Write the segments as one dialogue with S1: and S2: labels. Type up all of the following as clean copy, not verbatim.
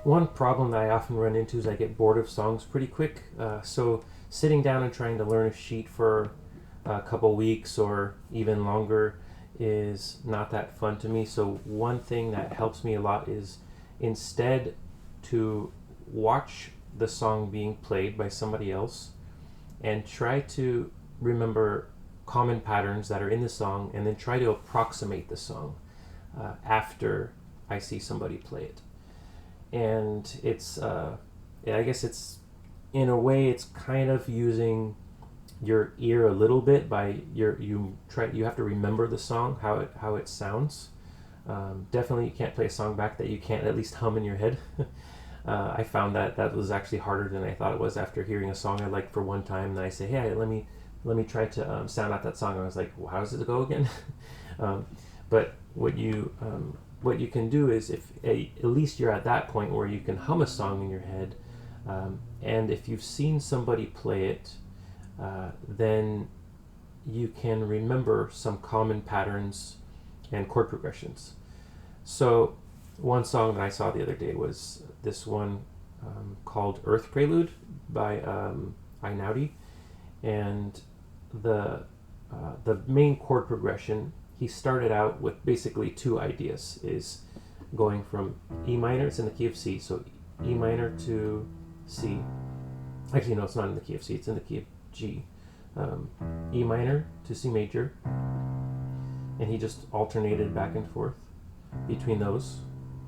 S1: One problem that I often run into is I get bored of songs pretty quick. So sitting down and trying to learn a sheet for a couple weeks or even longer is not that fun to me. So one thing that helps me a lot is instead to watch the song being played by somebody else and try to remember common patterns that are in the song and then try to approximate the song after I see somebody play it. And it's I guess it's, in a way, it's kind of using your ear a little bit by you have to remember the song, how it sounds. Definitely you can't play a song back that you can't at least hum in your head. I found that was actually harder than I thought it was after hearing a song I liked for one time, and I say, hey, let me try to sound out that song. I was like, well, how does it go again? But what you can do is, if at least you're at that point where you can hum a song in your head, and if you've seen somebody play it, then you can remember some common patterns and chord progressions. So one song that I saw the other day was this one called Earth Prelude by Einaudi, and the main chord progression, he started out with basically two ideas, is going from E minor, it's in the key of C, so E minor to C. Actually, no, it's not in the key of C, it's in the key of G. E minor to C major, and he just alternated back and forth between those,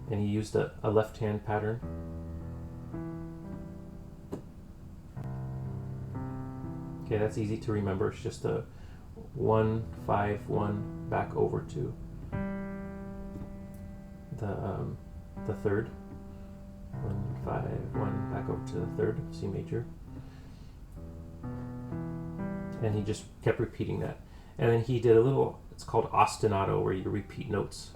S1: and he used a left hand pattern. Okay, that's easy to remember. It's just a 1 5 1 back over to the third. 1 5 1 back over to the third, C major. And he just kept repeating that. And then he did a little, it's called ostinato, where you repeat notes.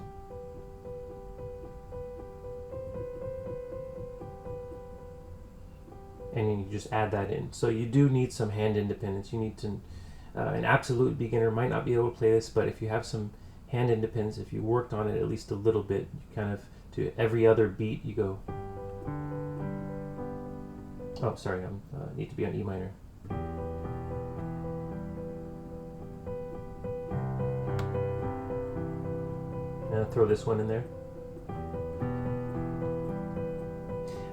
S1: And then you just add that in. So you do need some hand independence. You need to, an absolute beginner might not be able to play this, but if you have some hand independence, if you worked on it at least a little bit, you kind of, to every other beat, you go, oh, sorry, I need to be on E minor. And I'll throw this one in there.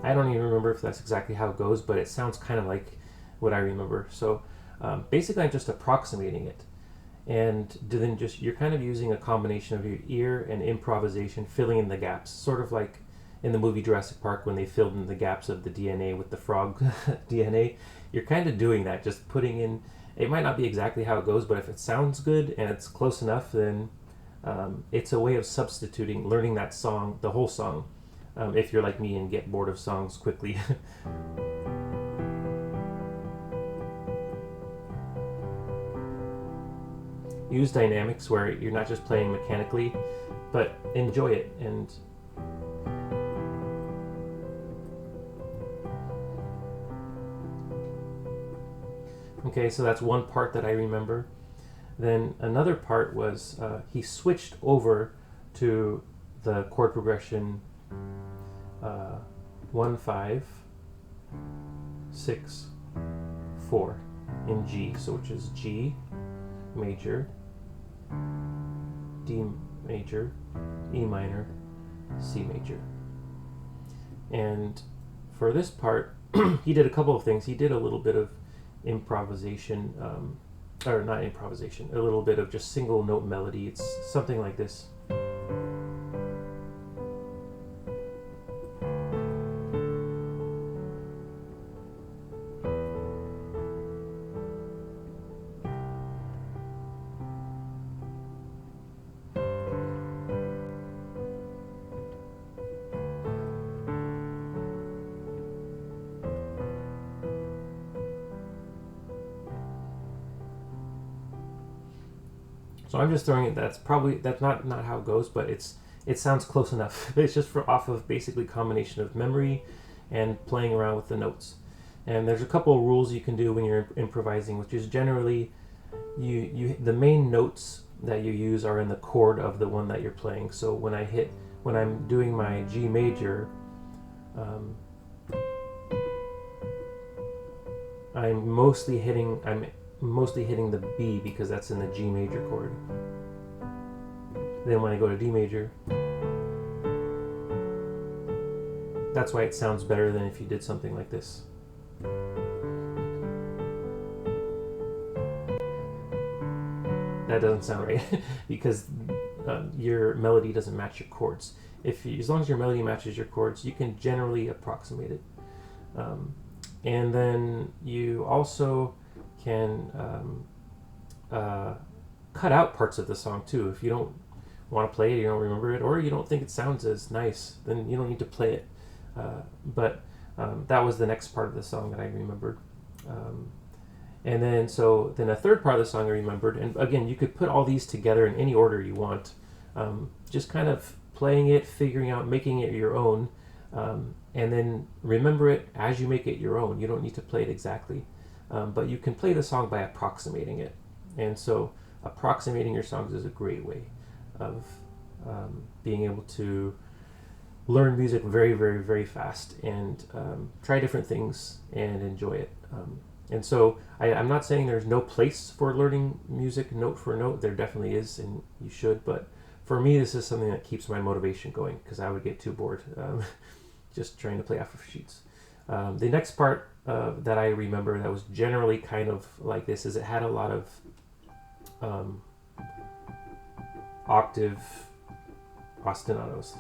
S1: I don't even remember if that's exactly how it goes, but it sounds kind of like what I remember. So basically I'm just approximating it. And then just, you're kind of using a combination of your ear and improvisation, filling in the gaps, sort of like in the movie Jurassic Park when they filled in the gaps of the DNA with the frog DNA. You're kind of doing that, just putting in, it might not be exactly how it goes, but if it sounds good and it's close enough, then it's a way of substituting, learning that song, the whole song, if you're like me and get bored of songs quickly. Use dynamics where you're not just playing mechanically, but enjoy it. And okay, so that's one part that I remember. Then another part was he switched over to the chord progression 1 5 6 4 in G, so which is G major, D major, E minor, C major. And for this part, he did a couple of things. He did a little bit of improvisation, or not improvisation, a little bit of just single note melody. It's something like this. So I'm just throwing it. That's not how it goes, but it sounds close enough. It's just off of basically combination of memory and playing around with the notes. And there's a couple of rules you can do when you're improvising, which is generally the main notes that you use are in the chord of the one that you're playing. So when I'm doing my G major, Um, I'm mostly hitting the B because that's in the G major chord. Then when I go to D major, that's why it sounds better than if you did something like this. That doesn't sound right because your melody doesn't match your chords. As long as your melody matches your chords, you can generally approximate it. And then you also can cut out parts of the song too. If you don't want to play it, you don't remember it, or you don't think it sounds as nice, then you don't need to play it. But that was the next part of the song that I remembered. And then a third part of the song I remembered, and again, you could put all these together in any order you want. Just kind of playing it, figuring out, making it your own, and then remember it as you make it your own. You don't need to play it exactly, but you can play the song by approximating it. And so approximating your songs is a great way of being able to learn music very, very, very fast and try different things and enjoy it. And so I'm not saying there's no place for learning music note for note. There definitely is, and you should. But for me, this is something that keeps my motivation going because I would get too bored just trying to play off of sheets. The next part that I remember that was generally kind of like this is it had a lot of octave ostinatos.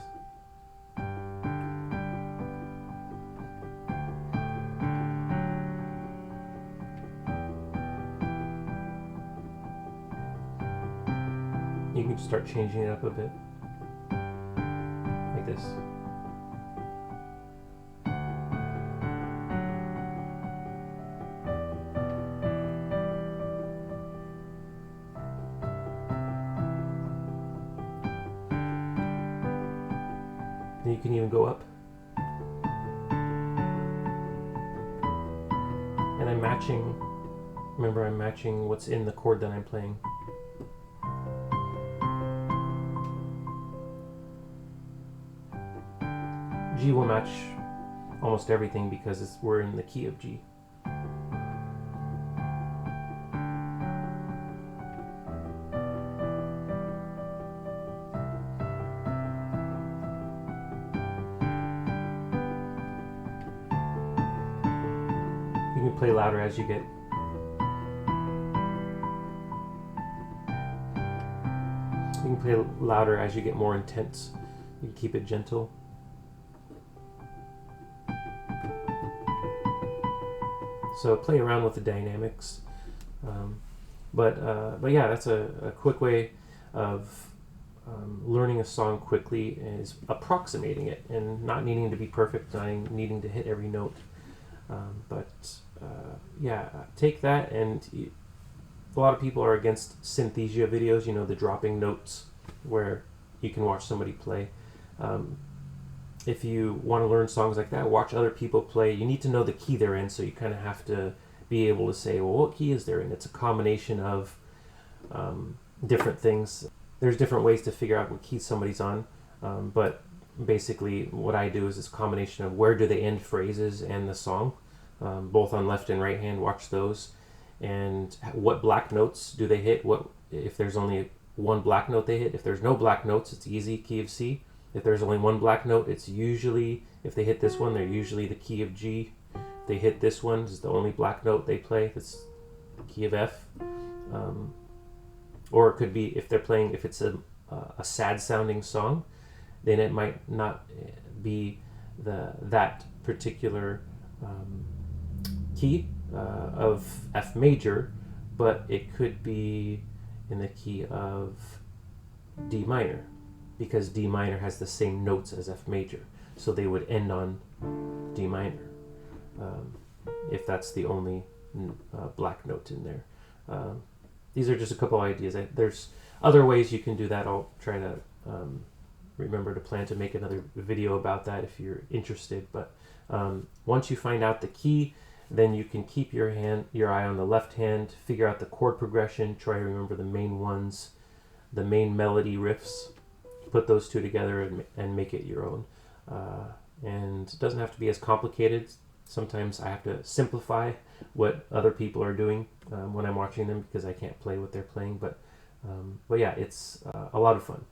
S1: You can start changing it up a bit, like this. And you can even go up. And I'm matching what's in the chord that I'm playing. G will match almost everything because we're in the key of G. You can play louder as you get. You can play louder as you get more intense. You can keep it gentle. So play around with the dynamics, but yeah, that's a quick way of learning a song quickly is approximating it and not needing to be perfect, not needing to hit every note. Yeah, take that, and a lot of people are against synthesia videos, you know, the dropping notes where you can watch somebody play. If you want to learn songs like that, watch other people play. You need to know the key they're in, so you kind of have to be able to say, well, what key is there in? It's a combination of different things. There's different ways to figure out what key somebody's on, but basically what I do is this combination of where do they end phrases and the song, both on left and right hand, watch those, and what black notes do they hit, what if there's only one black note they hit. If there's no black notes, it's easy, key of C. If there's only one black note, it's usually, if they hit this one, they're usually the key of G. If they hit this one, it's the only black note they play, that's the key of F. Or it could be, if it's a sad sounding song, then it might not be that particular key of F major, but it could be in the key of D minor, because D minor has the same notes as F major, so they would end on D minor if that's the only black note in there. These are just a couple ideas. There's other ways you can do that. I'll try to remember to plan to make another video about that if you're interested. But once you find out the key, then you can keep your eye on the left hand, figure out the chord progression, try to remember the main ones, the main melody riffs, put those two together and make it your own. and it doesn't have to be as complicated. Sometimes I have to simplify what other people are doing when I'm watching them because I can't play what they're playing. But yeah, it's a lot of fun.